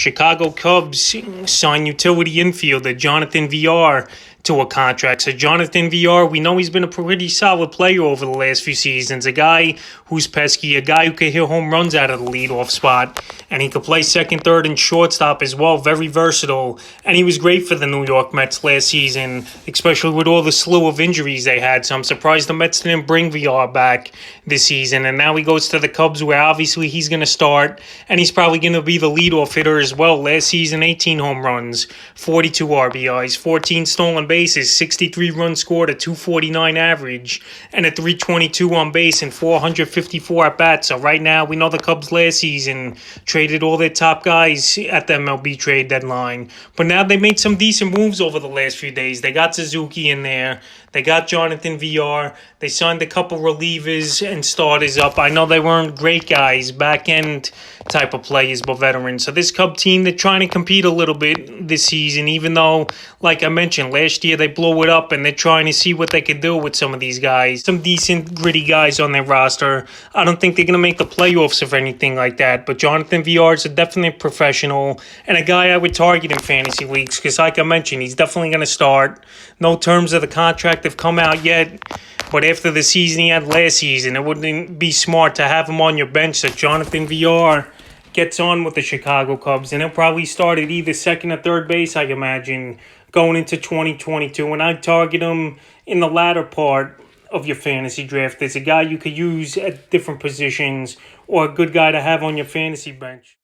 Chicago Cubs signed utility infielder Johnathan Villlar to a contract. So Johnathan Villlar, we know he's been a pretty solid player over the last few seasons. A guy who's pesky, a guy who can hit home runs out of the leadoff spot. And he could play second, third, and shortstop as well. Very versatile. And he was great for the New York Mets last season, especially with all the slew of injuries they had. So I'm surprised the Mets didn't bring Villlar back this season. And now he goes to the Cubs, where obviously he's going to start. And he's probably going to be the leadoff hitter as well. Last season, 18 home runs, 42 RBIs, 14 stolen bases, 63 runs scored, a 249 average, and a 322 on base and 454 at bats. So right now, we know the Cubs last season traded all their top guys at the MLB trade deadline. But now they made some decent moves over the last few days. They got Suzuki in there. They got Johnathan Villlar. They signed a couple relievers and starters up. I know they weren't great guys, back-end type of players, but veterans. So this Cub team, they're trying to compete a little bit this season, even though, like I mentioned, last year they blew it up, and they're trying to see what they could do with some of these guys. Some decent, gritty guys on their roster. I don't think they're going to make the playoffs or anything like that, but Johnathan Villlar is a definite professional and a guy I would target in fantasy leagues because, like I mentioned, he's definitely going to start. No terms of the contract have come out yet, but after the season he had last season, it wouldn't be smart to have him on your bench. So Johnathan Villlar gets on with the Chicago Cubs, and he'll probably start at either second or third base, I imagine, going into 2022. And I'd target him in the latter part of your fantasy draft. There's a guy you could use at different positions or a good guy to have on your fantasy bench.